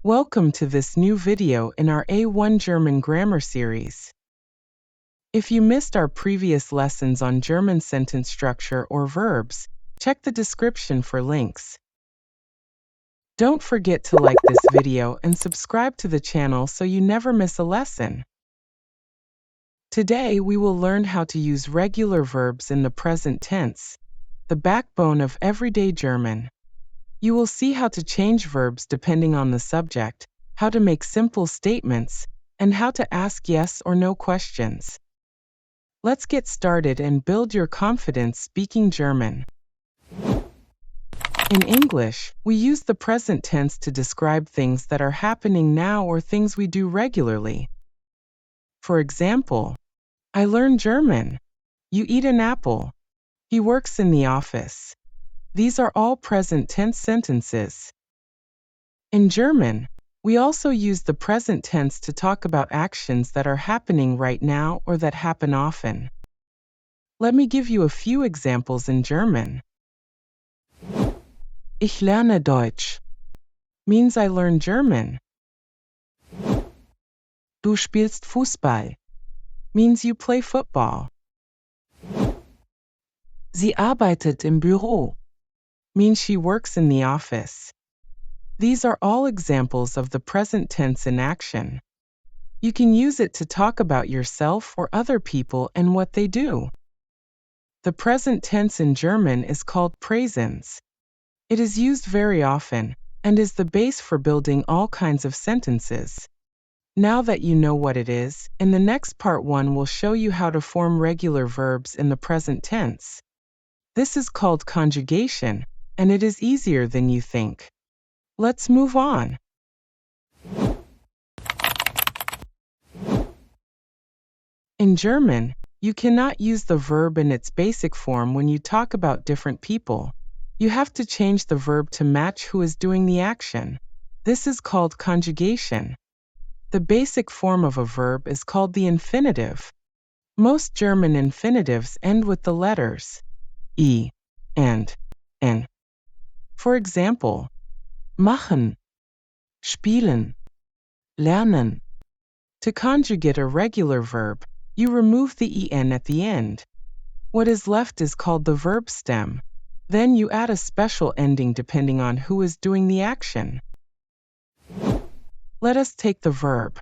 Welcome to this new video in our A1 German grammar series. If you missed our previous lessons on German sentence structure or verbs, check the description for links. Don't forget to like this video and subscribe to the channel so you never miss a lesson. Today we will learn how to use regular verbs in the present tense, the backbone of everyday German. You will see how to change verbs depending on the subject, how to make simple statements, and how to ask yes or no questions. Let's get started and build your confidence speaking German. In English, we use the present tense to describe things that are happening now or things we do regularly. For example, I learn German. You eat an apple. He works in the office. These are all present tense sentences. In German, we also use the present tense to talk about actions that are happening right now or that happen often. Let me give you a few examples in German. Ich lerne Deutsch means I learn German. Du spielst Fußball means you play football. Sie arbeitet im Büro means she works in the office. These are all examples of the present tense in action. You can use it to talk about yourself or other people and what they do. The present tense in German is called Präsens. It is used very often and is the base for building all kinds of sentences. Now that you know what it is, in the next part 1 will show you how to form regular verbs in the present tense. This is called conjugation, and it is easier than you think. Let's move on. In German, you cannot use the verb in its basic form when you talk about different people. You have to change the verb to match who is doing the action. This is called conjugation. The basic form of a verb is called the infinitive. Most German infinitives end with the letters I and N. For example, machen, spielen, lernen. To conjugate a regular verb, you remove the en at the end. What is left is called the verb stem. Then you add a special ending depending on who is doing the action. Let us take the verb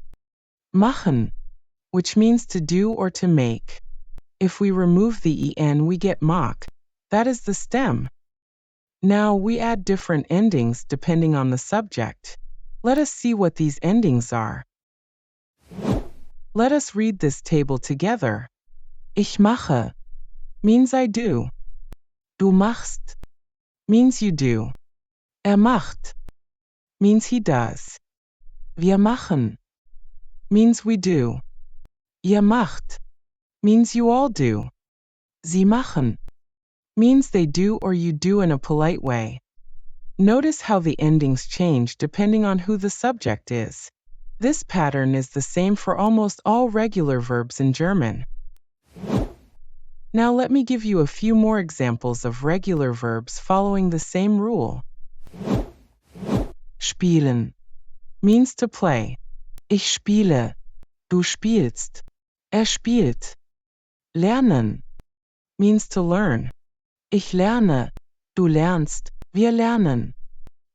machen, which means to do or to make. If we remove the en, we get mach. That is the stem. Now we add different endings depending on the subject. Let us see what these endings are. Let us read this table together. Ich mache means I do. Du machst means you do. Macht means he does. Wir machen means we do. Ihr macht means you all do. Sie machen means they do or you do in a polite way. Notice how the endings change depending on who the subject is. This pattern is the same for almost all regular verbs in German. Now let me give you a few more examples of regular verbs following the same rule. Spielen means to play. Ich spiele. Du spielst. Spielt. Lernen means to learn. Ich lerne. Du lernst. Wir lernen.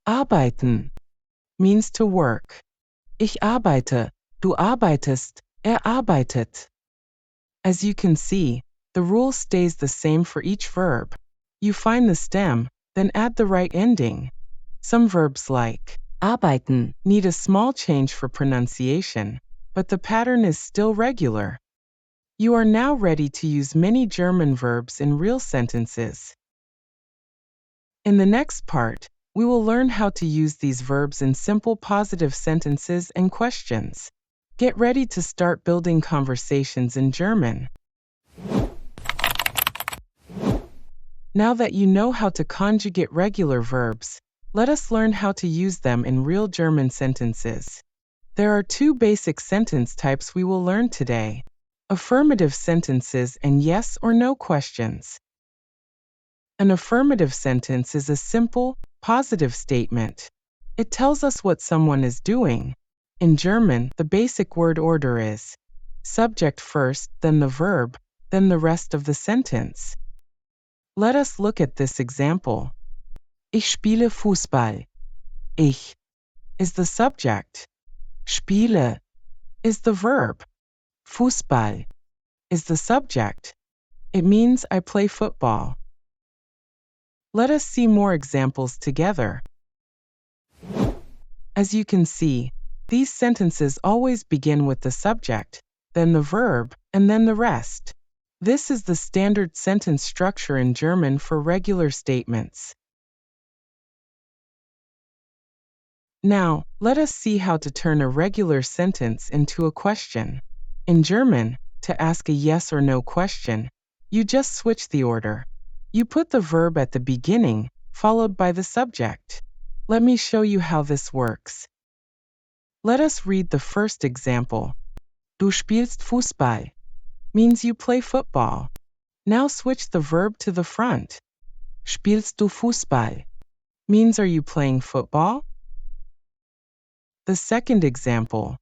Arbeiten means to work. Ich arbeite. Du arbeitest. Arbeitet. As you can see, the rule stays the same for each verb. You find the stem, then add the right ending. Some verbs like arbeiten need a small change for pronunciation, but the pattern is still regular. You are now ready to use many German verbs in real sentences. In the next part, we will learn how to use these verbs in simple positive sentences and questions. Get ready to start building conversations in German. Now that you know how to conjugate regular verbs, let us learn how to use them in real German sentences. There are two basic sentence types we will learn today: affirmative sentences and yes or no questions. An affirmative sentence is a simple, positive statement. It tells us what someone is doing. In German, the basic word order is subject first, then the verb, then the rest of the sentence. Let us look at this example. Ich spiele Fußball. Ich is the subject. Spiele is the verb. Fußball is the subject. It means I play football. Let us see more examples together. As you can see, these sentences always begin with the subject, then the verb, and then the rest. This is the standard sentence structure in German for regular statements. Now, let us see how to turn a regular sentence into a question. In German, to ask a yes or no question, you just switch the order. You put the verb at the beginning, followed by the subject. Let me show you how this works. Let us read the first example. Du spielst Fußball means you play football. Now switch the verb to the front. Spielst du Fußball means are you playing football? The second example.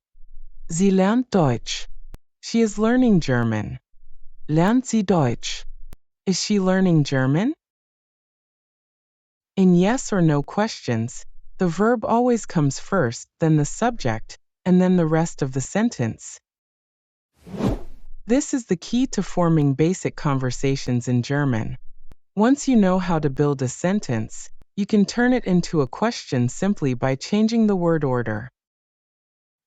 Sie lernt Deutsch. She is learning German. Lernt sie Deutsch? Is she learning German? In yes or no questions, the verb always comes first, then the subject, and then the rest of the sentence. This is the key to forming basic conversations in German. Once you know how to build a sentence, you can turn it into a question simply by changing the word order.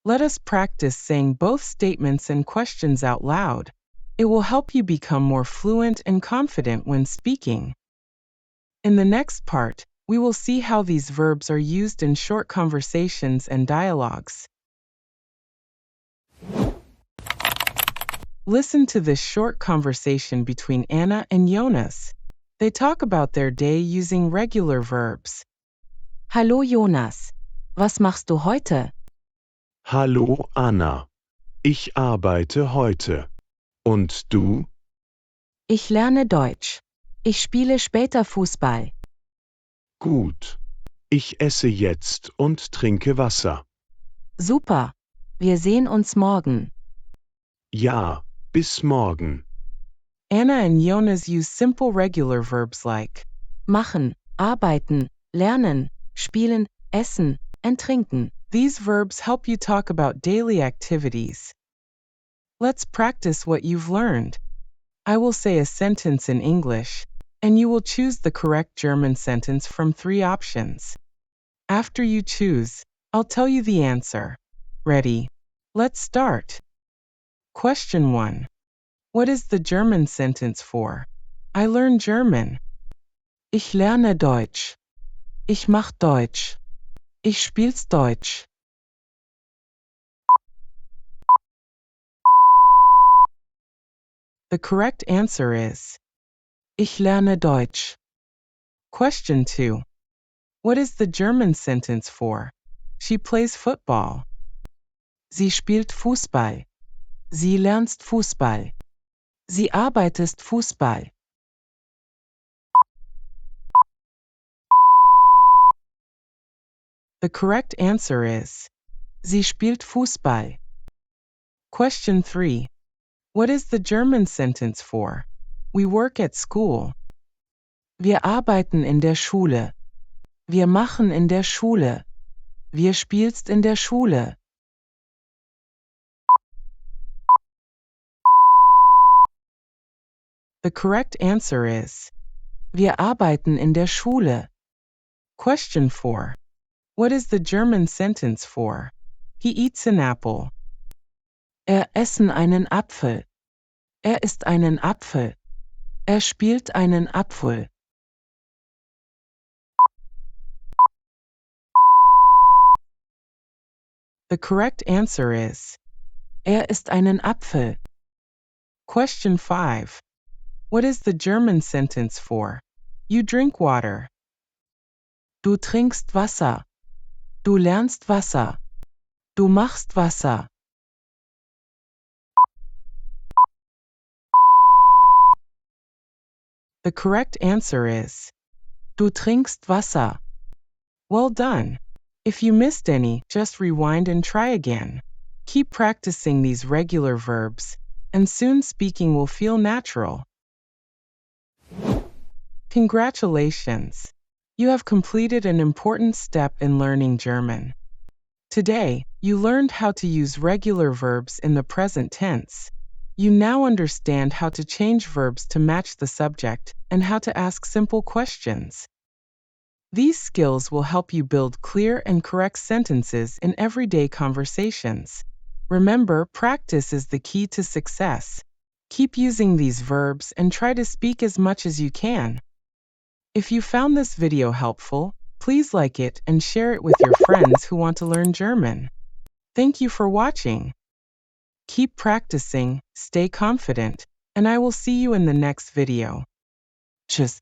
Let us practice saying both statements and questions out loud. It will help you become more fluent and confident when speaking. In the next part, we will see how these verbs are used in short conversations and dialogues. Listen to this short conversation between Anna and Jonas. They talk about their day using regular verbs. Hallo Jonas, was machst du heute? Hallo Anna, ich arbeite heute. Und du? Ich lerne Deutsch. Ich spiele später Fußball. Gut. Ich esse jetzt und trinke Wasser. Super. Wir sehen uns morgen. Ja, bis morgen. Anna and Jonas use simple regular verbs like Machen, arbeiten, lernen, spielen, essen, and trinken. These verbs help you talk about daily activities. Let's practice what you've learned. I will say a sentence in English, and you will choose the correct German sentence from 3 options. After you choose, I'll tell you the answer. Ready? Let's start. Question 1. What is the German sentence for? I learn German. Ich lerne Deutsch. Ich mach Deutsch. Ich spiel's Deutsch. The correct answer is Ich lerne Deutsch. Question 2. What is the German sentence for? She plays football. Sie spielt Fußball. Sie lernt Fußball. Sie arbeitet Fußball. The correct answer is Sie spielt Fußball. Question 3. What is the German sentence for? We work at school. Wir arbeiten in der Schule. Wir machen in der Schule. Wir spielst in der Schule. The correct answer is Wir arbeiten in der Schule. Question 4. What is the German sentence for? He eats an apple. Essen einen Apfel. Isst einen Apfel. Spielt einen Apfel. The correct answer is isst einen Apfel. Question 5. What is the German sentence for? You drink water. Du trinkst Wasser. Du lernst Wasser. Du machst Wasser. The correct answer is Du trinkst Wasser. Well done. If you missed any, just rewind and try again. Keep practicing these regular verbs, and soon speaking will feel natural. Congratulations! You have completed an important step in learning German. Today, you learned how to use regular verbs in the present tense. You now understand how to change verbs to match the subject and how to ask simple questions. These skills will help you build clear and correct sentences in everyday conversations. Remember, practice is the key to success. Keep using these verbs and try to speak as much as you can. If you found this video helpful, please like it and share it with your friends who want to learn German. Thank you for watching. Keep practicing, stay confident, and I will see you in the next video. Tschüss.